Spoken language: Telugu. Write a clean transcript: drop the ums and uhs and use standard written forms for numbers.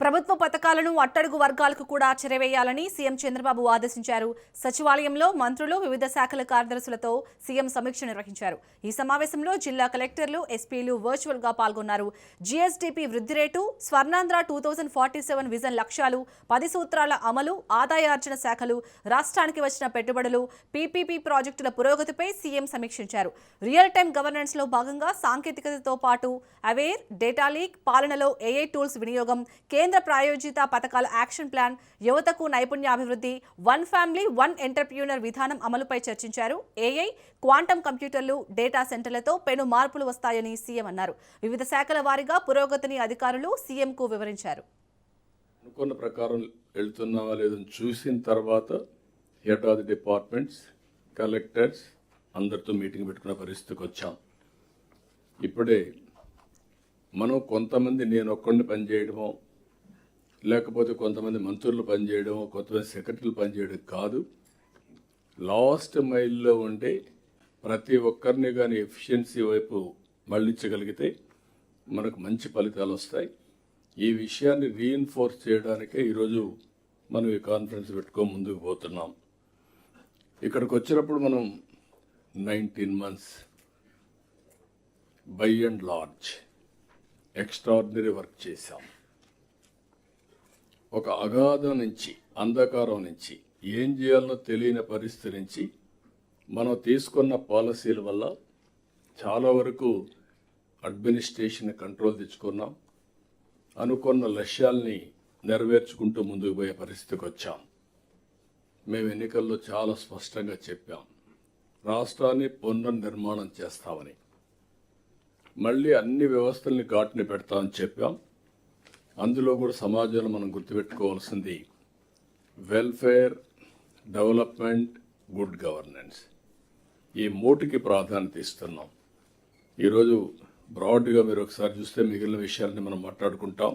ప్రభుత్వ పథకాలను అట్టడుగు వర్గాలకు కూడా చేరవేయాలని సీఎం చంద్రబాబు ఆదేశించారు. సచివాలయంలో మంత్రులు, వివిధ శాఖల కార్యదర్శులతో సీఎం సమీక్ష నిర్వహించారు. ఈ సమావేశంలో జిల్లా కలెక్టర్లు, ఎస్పీలు వర్చువల్ గా పాల్గొన్నారు. జీఎస్డీపీ వృద్ధి రేటు, స్వర్ణాంధ్ర 2047 విజన్ లక్ష్యాలు, 10 సూత్రాల అమలు, ఆదాయార్జన శాఖలు, రాష్ట్రానికి వచ్చిన పెట్టుబడులు, పీపీపీ ప్రాజెక్టుల పురోగతిపై సీఎం సమీక్షించారు. రియల్ టైం గవర్నెన్స్ లో భాగంగా సాంకేతికతతో పాటు అవేర్, డేటా లీక్, పాలనలో ఏఐ టూల్స్ వినియోగం, కేంద్ర ప్రాయోజిత పథకాల యాక్షన్ ప్లాన్, యువతకు నైపుణ్యాభివృద్ధి, వన్ ఫ్యామిలీ వన్ ఎంటర్ప్రీనర్ విధానం అమలుపై చర్చించారు. ఏఐ, క్వాంటమ్ కంప్యూటర్లు, డేటా సెంటర్లతో పెను మార్పులు వస్తాయని సీఎం అన్నారు. వివిధ శాఖల వారీగా పురోగతిని అధికారులు సీఎంకు వివరించారు. అనుకున్న ప్రకారం వెళ్తున్నావా లేదని చూసిన తర్వాత head of the departments, collectors అందరితో మీటింగ్ పెట్టుకున్న పరిస్థితికి వచ్చాం. ఇప్పుడే మనం కొంతమంది నేను ఒక్కడిని పనిచేయడమో, లేకపోతే కొంతమంది మంత్రులు పనిచేయడమో, కొంతమంది సెక్రటరీలు పనిచేయడం కాదు. లాస్ట్ మైల్లో ఉండే ప్రతి ఒక్కరిని కానీ ఎఫిషియన్సీ వైపు మళ్లించగలిగితే మనకు మంచి ఫలితాలు వస్తాయి. ఈ విషయాన్ని రీఇన్ఫోర్స్ చేయడానికే ఈరోజు మనం ఈ కాన్ఫరెన్స్ పెట్టుకొని ముందుకు పోతున్నాం. ఇక్కడికి వచ్చినప్పుడు మనం 19 months by and large extraordinary work చేశాం. ఒక అగాధం నుంచి, అంధకారం నుంచి, ఏం చేయాలనో తెలియని పరిస్థితి నుంచి మనం తీసుకున్న పాలసీల వల్ల చాలా వరకు అడ్మినిస్ట్రేషన్ కంట్రోల్ తెచ్చుకున్నాం. అనుకున్న లక్ష్యాల్ని నెరవేర్చుకుంటూ ముందుకు పోయే పరిస్థితికి వచ్చాం. మేము ఎన్నికల్లో చాలా స్పష్టంగా చెప్పాం, రాష్ట్రాన్ని పునర్నిర్మాణం చేస్తామని. మళ్ళీ అన్ని వ్యవస్థల్ని ఘాటుని పెడతామని చెప్పాం. అందులో కూడా సమాజంలో మనం గుర్తుపెట్టుకోవాల్సింది వెల్ఫేర్, డెవలప్మెంట్, గుడ్ గవర్నెన్స్, ఈ మూటికి ప్రాధాన్యత ఇస్తున్నాం. ఈరోజు బ్రాడ్గా మీరు ఒకసారి చూస్తే మిగిలిన విషయాలని మనం మాట్లాడుకుంటాం.